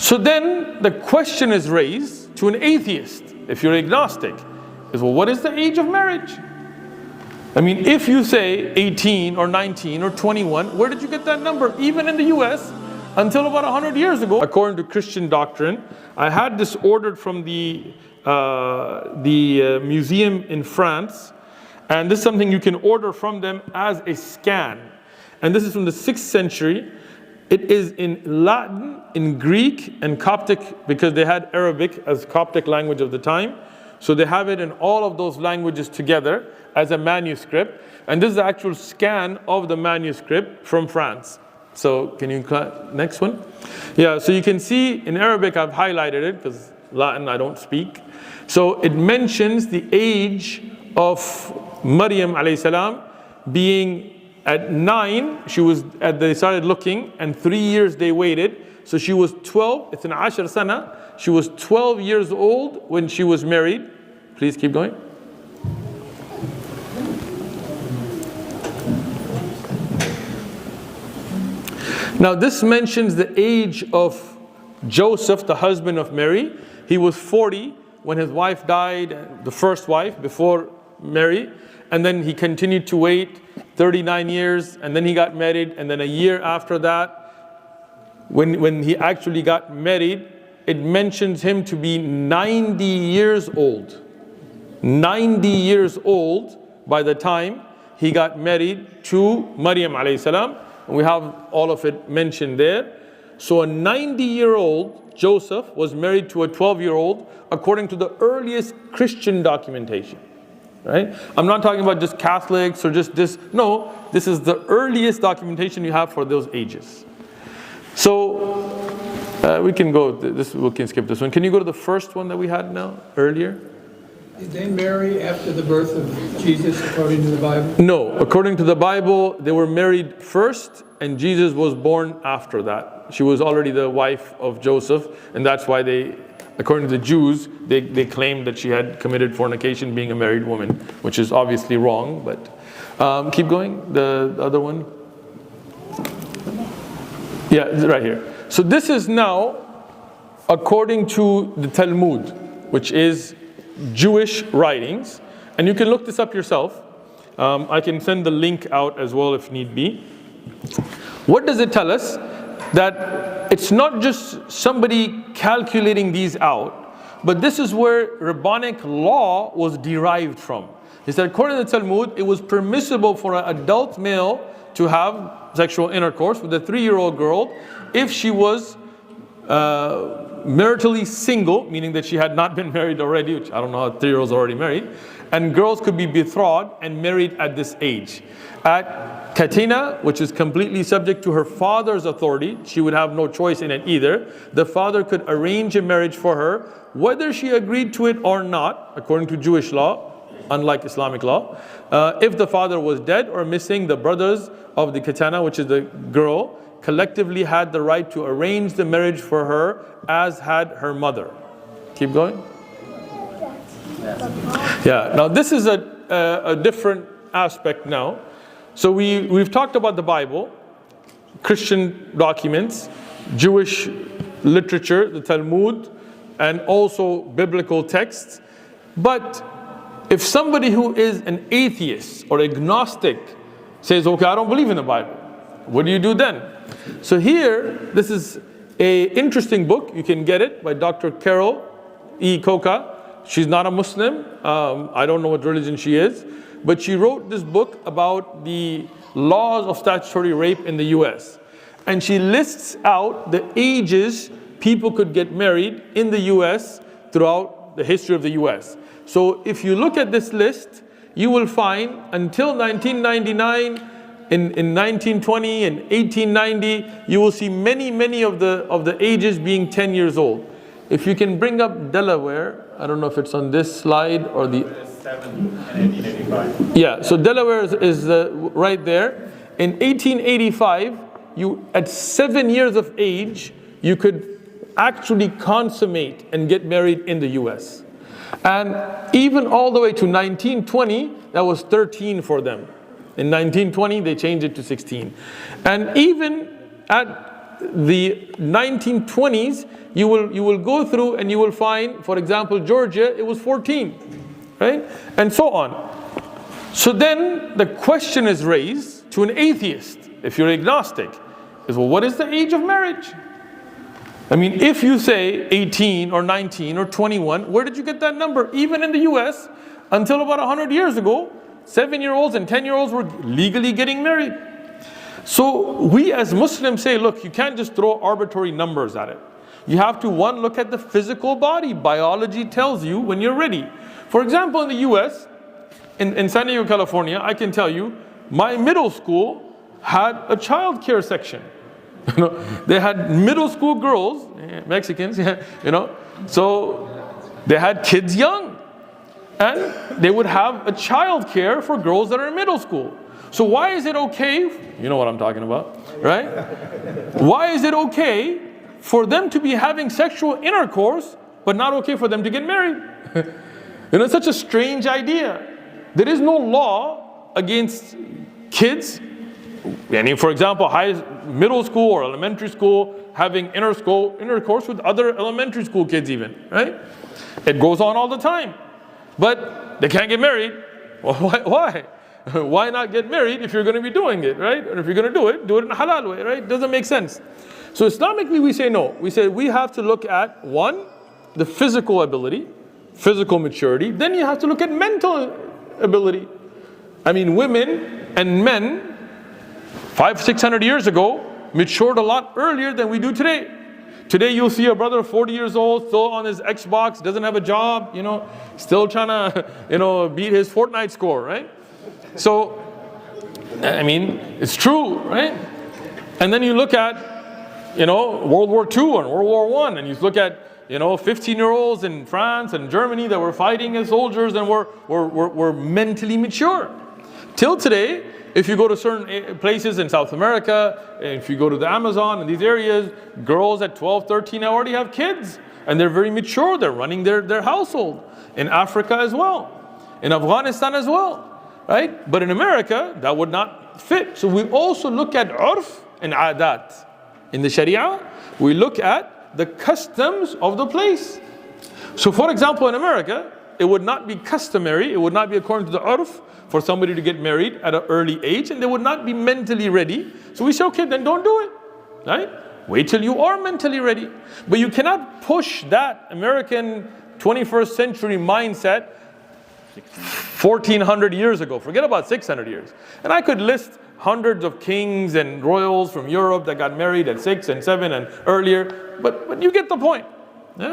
So then the question is raised to an atheist, if you're agnostic, is, well, what is the age of marriage? I mean, if you say 18 or 19 or 21, where did you get that number? Even in the US, until about 100 years ago, according to Christian doctrine, I had this ordered from the museum in France, and this is something you can order from them as a scan. And this is from the 6th century. It is in Latin, in Greek, and Coptic, because they had Arabic as Coptic language of the time. So they have it in all of those languages together as a manuscript. And this is the actual scan of the manuscript from France. So can you, next one? Yeah, so you can see in Arabic, I've highlighted it because Latin I don't speak. So it mentions the age of Maryam alayhi salam being at 9, they started looking, and 3 years they waited. So she was 12, it's an ashar sana. She was 12 years old when she was married. Please keep going. Now this mentions the age of Joseph, the husband of Mary. He was 40 when his wife died, the first wife before Mary. And then he continued to wait 39 years, and then he got married. And then a year after that, when he actually got married, it mentions him to be 90 years old. 90 years old by the time he got married to Maryam alayhi salam. And we have all of it mentioned there. So a 90-year-old Joseph was married to a 12-year-old according to the earliest Christian documentation. Right? I'm not talking about just Catholics or just this. No, this is the earliest documentation you have for those ages. So we can go. We can skip this one. Can you go to the first one that we had now earlier? Did they marry after the birth of Jesus according to the Bible? No, according to the Bible, they were married first, and Jesus was born after that. She was already the wife of Joseph, and that's why they, according to the Jews, they claimed that she had committed fornication being a married woman, which is obviously wrong, but keep going, the other one. Yeah, right here. So this is now according to the Talmud, which is Jewish writings, and you can look this up yourself. I can send the link out as well if need be. What does it tell us? That it's not just somebody calculating these out, but this is where rabbinic law was derived from. He said, according to the Talmud, it was permissible for an adult male to have sexual intercourse with a 3-year-old girl if she was maritally single, meaning that she had not been married already, which I don't know how 3-year-olds are already married, and girls could be betrothed and married at this age. At Katina, which is completely subject to her father's authority, she would have no choice in it either. The father could arrange a marriage for her, whether she agreed to it or not, according to Jewish law, unlike Islamic law. If the father was dead or missing, the brothers of the Katana, which is the girl, collectively had the right to arrange the marriage for her, as had her mother. Keep going. Yeah, now this is a different aspect now. So we've talked about the Bible, Christian documents, Jewish literature, the Talmud, and also biblical texts. But if somebody who is an atheist or agnostic says, okay, I don't believe in the Bible, what do you do then? So here, this is an interesting book. You can get it by Dr. Carol E. Coca. She's not a Muslim. I don't know what religion she is. But she wrote this book about the laws of statutory rape in the US. And she lists out the ages people could get married in the US throughout the history of the US. So if you look at this list, you will find until 1999, in 1920 and 1890, you will see many of the ages being 10 years old. If you can bring up Delaware, I don't know if it's on this slide or the... 7 in 1885. Yeah, so Delaware is right there. In 1885, you at 7 years of age, you could actually consummate and get married in the US. And even all the way to 1920, that was 13 for them. In 1920, they changed it to 16. And even at the 1920s, you will go through and you will find, for example, Georgia, it was 14, right? And so on. So then the question is raised to an atheist, if you're agnostic, is, well, what is the age of marriage? I mean, if you say 18 or 19 or 21, where did you get that number? Even in the US, until about 100 years ago, 7-year-olds and 10-year-olds were legally getting married. So we as Muslims say, look, you can't just throw arbitrary numbers at it. You have to, one, look at the physical body. Biology tells you when you're ready. For example, in the US, in San Diego, California, I can tell you, my middle school had a child care section. They had middle school girls, Mexicans, so they had kids young. And they would have a child care for girls that are in middle school. So why is it okay, you know what I'm talking about, right? Why is it okay for them to be having sexual intercourse, but not okay for them to get married? It's such a strange idea. There is no law against kids, for example, middle school or elementary school, having intercourse with other elementary school kids even, right? It goes on all the time. But they can't get married. Well, why? Why not get married if you're going to be doing it, right? And if you're going to do it in a halal way, right? It doesn't make sense. So Islamically we say no. We say we have to look at, one, the physical ability, physical maturity. Then you have to look at mental ability. I mean, women and men 500-600 years ago matured a lot earlier than we do today. Today you'll see a brother 40 years old, still on his Xbox, doesn't have a job, still trying to, beat his Fortnite score, right? So, I mean, it's true, right? And then you look at, World War II and World War I, and you look at, 15-year-olds in France and Germany that were fighting as soldiers and were mentally mature. Till today, if you go to certain places in South America, if you go to the Amazon and these areas, girls at 12, 13 already have kids. And they're very mature, they're running their household. In Africa as well. In Afghanistan as well. Right? But in America, that would not fit. So we also look at urf and adat. In the Sharia, we look at the customs of the place. So for example, in America, it would not be customary, it would not be according to the urf for somebody to get married at an early age, and they would not be mentally ready. So we say, okay, then don't do it, right? Wait till you are mentally ready. But you cannot push that American 21st century mindset 1400 years ago. Forget about 600 years. And I could list hundreds of kings and royals from Europe that got married at 6 and 7 and earlier, but you get the point.